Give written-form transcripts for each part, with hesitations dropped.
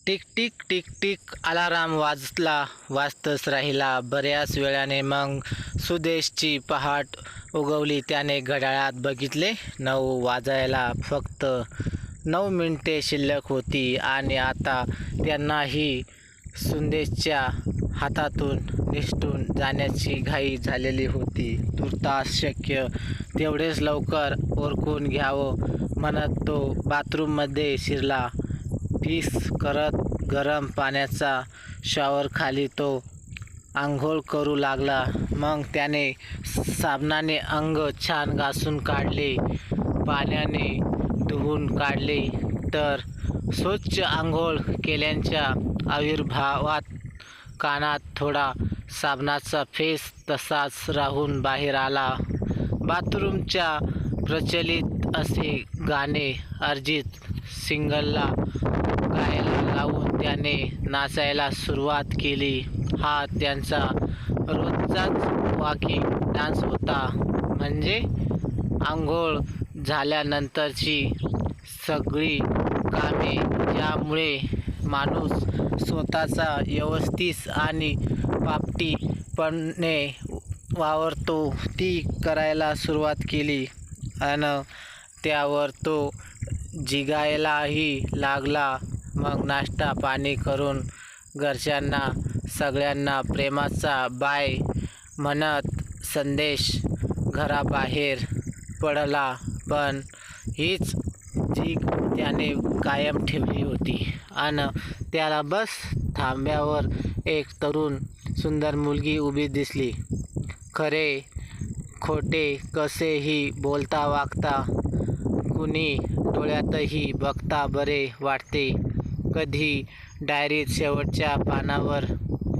Tick tick tick tick alarm वाजतच राहिला. बऱ्याच वेळाने मग सुदेशची पहाट उगवली. त्याने घड्याळात बघितले. 9 वाजायला फक्त 9 मिनिटे शिल्लक होती आणि आता त्यांनाही सुदेशच्या हातातून निसटून जाण्याची घाई झालेली होती. तुर्तास शक्य तेवढेच लवकर उरकून घ्यावं म्हणत तो बाथरूममध्ये शिरला. फिस करत गरम पाण्याचा शॉवरखाली तो आंघोळ करू लागला. मग त्याने साबणाने अंग छान घासून काढले, पाण्याने धुवून काढले. तर स्वच्छ आंघोळ केल्याच्या आविर्भावात कानात थोडा साबणाचा फेस तसाच राहून बाहेर आला. बाथरूमच्या प्रचलित असे गाणे अरिजित सिंगला गायला लावून त्याने नाचायला सुरुवात केली. हा त्यांचा रोजचाच वॉकिंग डान्स होता. म्हणजे आंघोळ झाल्यानंतरची सगळी कामे, ज्यामुळे माणूस स्वतःचा व्यवस्थित आणि पापटीपणे वावरतो, ती करायला सुरुवात केली आणि त्यावर तो जिगायलाही लागला. मग नाश्ता पाणी करून घरच्यांना सगळ्यांना प्रेमाचा बाय म्हणत संदेश घराबाहेर पडला. पण हीच जीग त्याने कायम ठेवली होती आणि त्याला बस थांब्यावर एक तरुण सुंदर मुलगी उभी दिसली. खरे खोटे कसेही बोलता वागता, कुणी डोळ्यातही बघता बरे वाटते. कधी डायरीत शेवटच्या पानावर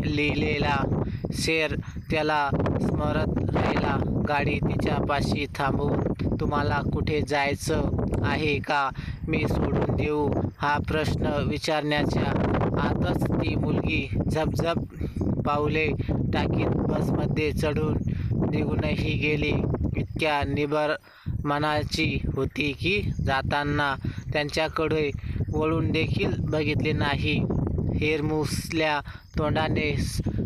लिहिलेला शेर त्याला स्मरत राहिला. गाडी तिच्यापाशी थांबवून, तुम्हाला कुठे जायचं आहे का, मी सोडून देऊ, हा प्रश्न विचारण्याच्या आतच ती मुलगी झपझप पावले टाकीत बसमध्ये चढून निघूनही गेली. इतक्या निबर मनाची होती की जाताना त्यांच्याकडे वळून देखील बघितले नाही. हिरमुसल्या तोंडाने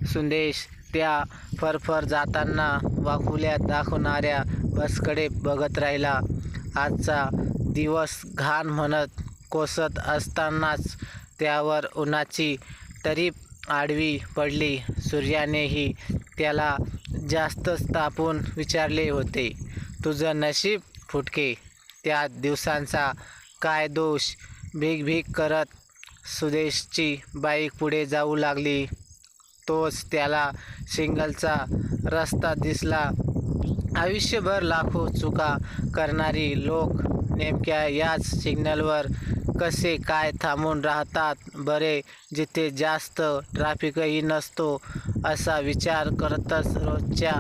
सुदेश त्या फरफर जाताना वाकुल्या दाखवणाऱ्या बसकडे बघत राहिला. आजचा दिवस घाण म्हणत कोसत असतानाच त्यावर उन्हाची तरीप आडवी पडली. सूर्यानेही त्याला जास्तच तापून विचारले होते, तुझं नशीब फुटके. त्या दिवसांचा काय दोष. भीक करत सुदेशची बाईक पुढे जाऊ लागली. तोच त्याला सिंगलचा रस्ता दिसला. आयुष्यभर लाखो चुका करणारी लोक नेमक्या याच सिग्नलवर कसे काय थांबून राहतात बरे, जिथे जास्त ट्रॅफिकही नसतो. असा विचार करतच रोजच्या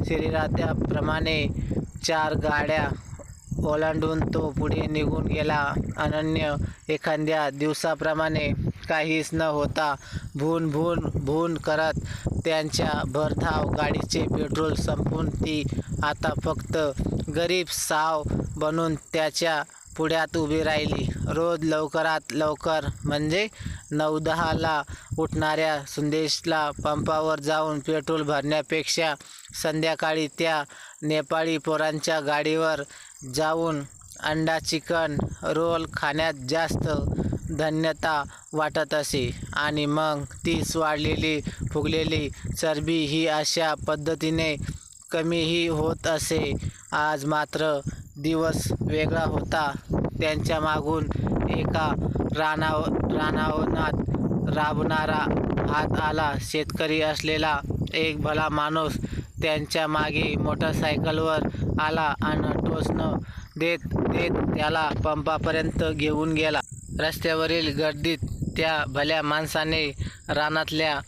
शरीराप्रमाणे 4 गाड्या ओलांडून तो पुढे निघून गेला. अनन्य एखाद्या दिवसाप्रमाणे काहीच न होता भून भून भून करत त्यांच्या भरधाव गाडीचे पेट्रोल संपून ती आता फक्त गरीब साव बनून त्याच्या पुढ्यात उभी राहिली. रोज लवकरात लवकर म्हणजे 9-10ला उठणाऱ्या सुदेशला पंपावर जाऊन पेट्रोल भरण्यापेक्षा संध्याकाळी त्या नेपाळी पोरांच्या गाडीवर जाऊन अंडा चिकन रोल खाण्यात जास्त धन्यता वाटत असे. आणि मग तीच वाढलेली फुगलेली चरबी ही अशा पद्धतीने कमीही होत असे. आज मात्र दिवस वेगळा होता. त्यांच्या मागून एका रानावनात राबणारा हात आला. शेतकरी असलेला एक भला माणूस त्यांच्या मागे मोटरसायकलवर आला आणि टोचणं देत देत त्याला पंपापर्यंत घेऊन गेला. रस्त्यावरील गर्दीत त्या भल्या माणसाने रानातल्या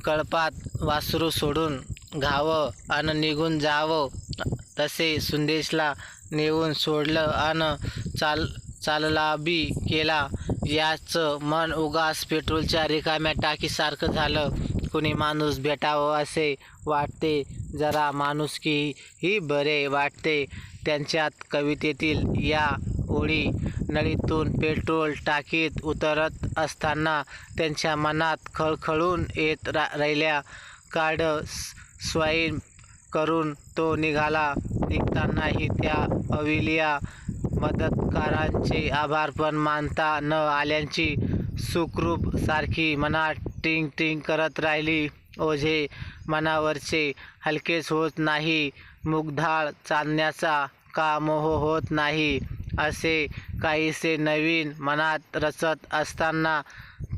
कळपात वासरू सोडून घ्यावं आणि निघून जावं. तसे सुदेशला नेऊन सोडलं आणि चाललाबी केला. याचं मन उगाच पेट्रोलच्या रिकाम्या टाकीसारखं झालं. कुणी माणूस भेटावं असे वाटते. जरा माणुसकीही बरे वाटते. त्यांच्यात कवितेतील या ओळी नळीतून पेट्रोल टाकीत उतरत असताना त्यांच्या मनात खळखळून येत राहिल्या. कार्ड स्वाईप करून तो निघाला. निघतानाही त्या अविलिया मदतकारांचे आभार पण मानता न आल्याची सुखरूप सारखी मनात टिंग टिंग करत राहिली. ओझे मनावरचे हलकेच होत नाही. मुगधाळ चांदण्याचा का मोह होत नाही, असे काहीसे नवीन मनात रचत असताना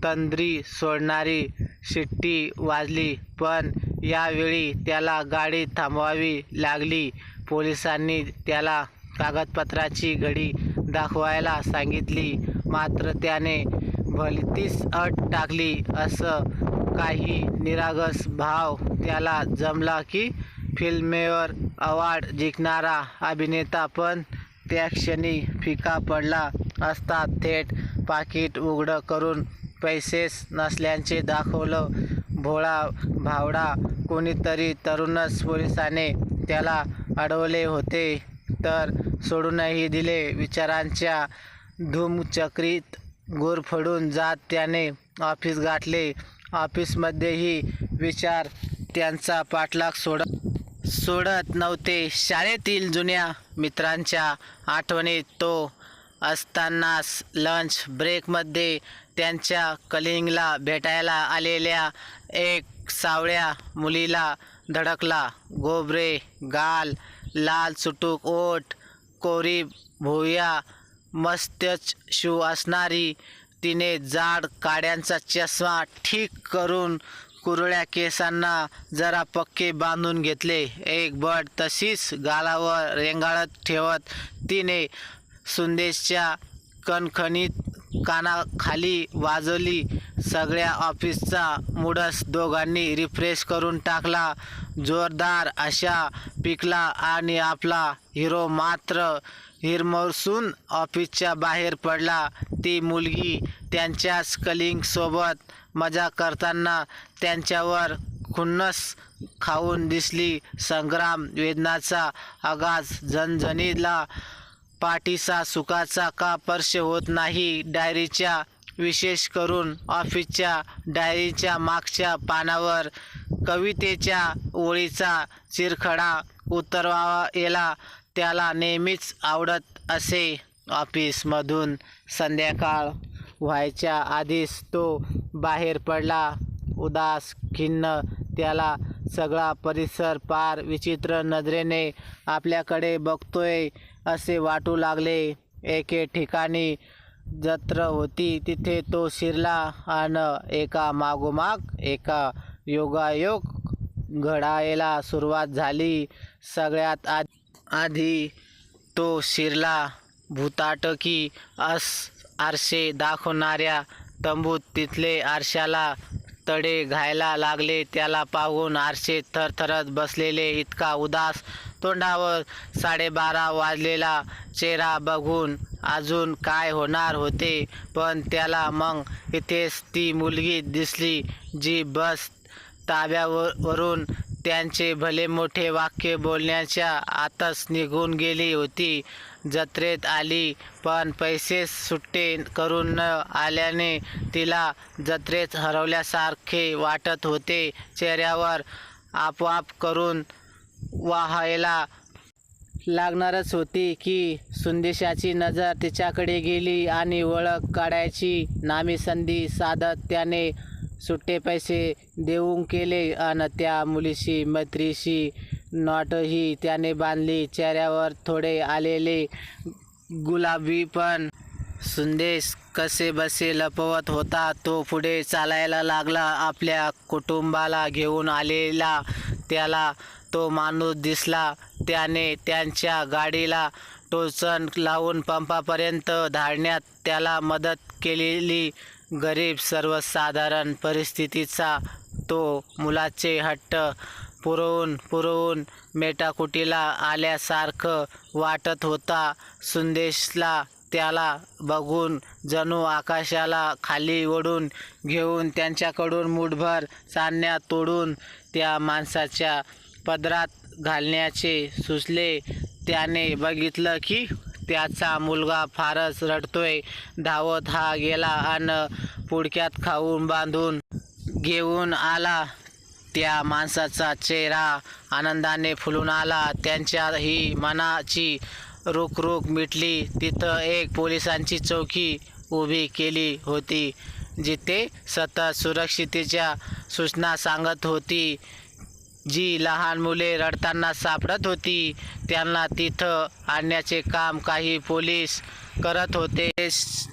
तंद्री सोडणारी शिट्टी वाजली. पण यावेळी त्याला गाडी थांबवावी लागली. पोलिसांनी त्याला कागदपत्राची घडी दाखवायला सांगितली. मात्र त्याने भलतीच अट टाकली. असं काही निरागस भाव त्याला जमला की फिल्मफेअर अवॉर्ड जिंकणारा अभिनेता पण त्या क्षणी फिका पडला असता. थेट पाकीट उघडं करून पैसेच नसल्याचे दाखवलं. भोळा भावडा कोणीतरी तरुणच पोलिसाने त्याला अडवले होते तर सोडूनही दिले. विचारांच्या धुमचक्रीत गुरफटून जात त्याने ऑफिस गाठले. ऑफिसमध्येही विचार त्यांचा पाठलाग सोडत नव्हते. शाळेतील जुन्या मित्रांच्या आठवणीत तो असतानाच लंच ब्रेकमध्ये त्यांच्या कलिंगला भेटायला आलेल्या एक सावळ्या मुलीला धडकला. गोबरे गाल, लाल चुटूक ओठ, कोरी भुवया, मस्तच शू असणारी. तिने जाड काड्यांचा चष्मा ठीक करून कुरळ्या केसांना जरा पक्के बांधून घेतले. एक बड तशीच गालावर रेंगाळत ठेवत तिने सुंदेशच्या कणखणीत कानाखाली वाजवली. सगळ्या ऑफिसचा मूडच दोघांनी रिफ्रेश करून टाकला. जोरदार अशा पिकला आणि आपला हिरो मात्र हिरमरसून ऑफिसच्या बाहेर पडला. ती मुलगी त्यांच्याच कलिंगसोबत मजा करताना त्यांच्यावर खुन्नस खाऊन दिसली. संग्राम वेदनाचा आगाज झणझणीला. पाठीचा सुखाचा का स्पर्श होत नाही. डायरीच्या, विशेष करून ऑफिसच्या डायरीच्या मागच्या पानावर कवितेच्या ओळीचा चिरखडा उतरवायला त्याला नेहमीच आवडत असे. ऑफिसमधून संध्याकाळ व्हायच्या आधीच तो बाहेर पडला. उदास, खिन्न. त्याला सगळा परिसर फार विचित्र नजरेने आपल्याकडे बघतोय असे वाटू लागले. एके ठिकाणी जत्र होती तिथे तो शिरला आणि एका मागोमाग एका योगायोग घडायला सुरुवात झाली. सगळ्यात आधी तो शिरला भुताटकी आरसे दाखवणाऱ्या तंबूत. तिथले आरशाला तडे घायला लागले. त्याला पाहून आरसे थरथरत बसलेले. इतका उदास तोंडावर 12:30 वाजलेला चेहरा बघून अजून काय होणार होते. पण त्याला मग इथेच ती मुलगी दिसली जी बस ताब्यावरून त्यांचे भले मोठे वाक्य बोलण्याच्या आतच निघून गेली होती. जत्रेत आली पण पैसेच सुट्टे करून न आल्याने तिला जत्रेत हरवल्यासारखे वाटत होते. चेहऱ्यावर आपोआप करून वाहायला लागणारच होती की सुंदेशाची नजर तिच्याकडे गेली आणि ओळख काढायची नामीसंधी साधत त्याने सुट्टे पैसे देऊन केले आणि त्या मुलीशी मैत्रीशी नॉटही त्याने बांधली. चेहऱ्यावर थोडे आलेले गुलाबीपण सुंदेश कसेबसे लपवत होता. तो पुढे चालायला लागला. आपल्या कुटुंबाला घेऊन आलेला त्याला तो माणूस दिसला. त्याने त्यांच्या गाडीला टोचन लावून पंपापर्यंत धाडण्यात त्याला मदत केलेली. गरीब सर्वसाधारण परिस्थितीचा तो मुलाचे हट्ट पुरवून मेटाकुटीला आल्यासारखं वाटत होता. सुंदेशला त्याला बघून जणू आकाशाला खाली ओढून घेऊन त्यांच्याकडून मुठभर चांदण्या तोडून त्या माणसाच्या पदरात घालण्याचे सुचले. त्याने बघितलं की त्याचा मुलगा फारच रडतोय. धावत हा गेला आणि पुडक्यात खाऊन बांधून घेऊन आला. त्या माणसाचा चेहरा आनंदाने फुलून आला. त्यांच्याही मनाची रुखरुख मिटली. तिथं एक पोलिसांची चौकी उभी केली होती, जिथे सतत सुरक्षिततेच्या सूचना सांगत होती. जी लहान मुले रडताना सापडत होती, त्यांना तिथं आणण्याचे काम काही पोलीस करत होते.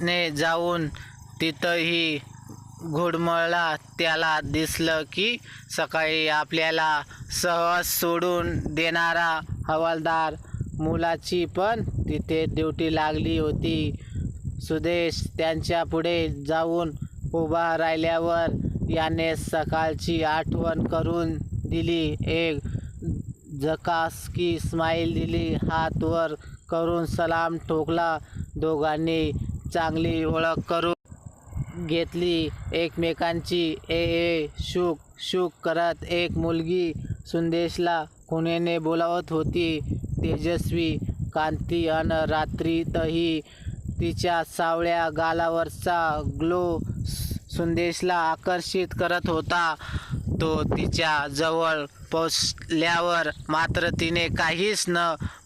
ने जाऊन तिथंही घुडमळला. त्याला दिसलं की सकाळी आपल्याला सहज सोडून देणारा हवालदार मुलाची पण तिथे ड्युटी लागली होती. सुदेश त्यांच्या पुढे जाऊन उभा राहिल्यावर याने सकाळची आठवण करून दिली. एक झकासकी स्माईल दिली. हात वर करून सलाम ठोकला. दोघांनी चांगली ओळख करून घेतली एकमेकांची. ए शुक शुक करत एक मुलगी सुदेशला खुणेने बोलावत होती. तेजस्वी कांती अन रात्रीतही तिच्या सावळ्या गालावरचा ग्लो सुदेशला आकर्षित करत होता. तो तिच्या जवळ पोचल्यावर मात्र तिने काहीच न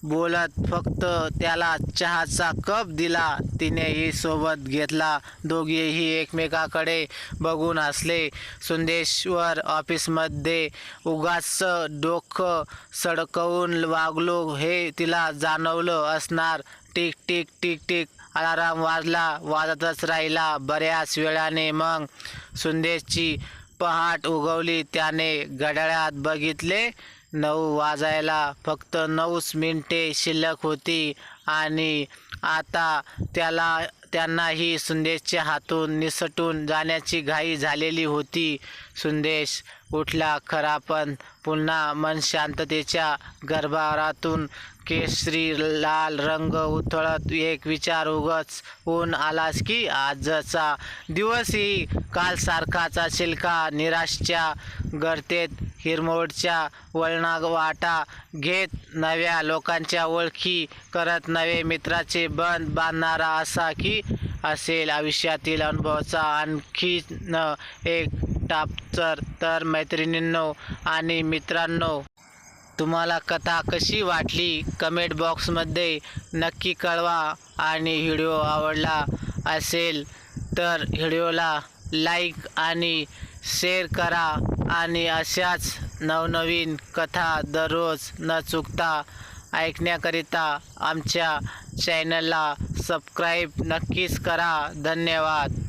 बोलत फक्त त्याला चहाचा कप दिला. तिनेही सोबत घेतला. दोघेही एकमेकाकडे बघून हसले. सुदेशवर ऑफिसमध्ये उगाच डोकं सडकवून वागलो हे तिला जाणवलं असणार. Tick tick tick tick alarm वाजतच राहिला. बऱ्याच वेळाने मग सुदेशची पहाट उगवली. त्याने घड्याळात बघितले. 9 वाजायला फक्त 9 मिनिटे शिल्लक होती आणि आता त्यांनाही सुदेशच्या हातून निसटून जाण्याची घाई झालेली होती. सुदेश उठला खरा, पण पुन्हा मन शांततेच्या गर्भारातून केशरी लाल रंग उथळत एक विचार उगाच ऊन आलास की आजचा दिवसही कालसारखाच असेल का? निराशच्या गर्तेत हिरमोडच्या वळणावाटा घेत नव्या लोकांच्या ओळखी करत नवे मित्राचे बंध बांधणारा असा की असेल आयुष्यातील अनुभवाचा आणखीन एक टापचर. तर मैत्रिणींनो आणि मित्रांनो, तुम्हाला कथा कशी वाटली कमेंट बॉक्समध्ये नक्की कळवा. आणि व्हिडिओ आवडला असेल तर व्हिडिओला लाईक आणि शेअर करा. आणि अशाच नवनवीन कथा दररोज न चुकता ऐकण्याकरिता आमच्या चॅनलला सबस्क्राईब नक्कीच करा. धन्यवाद.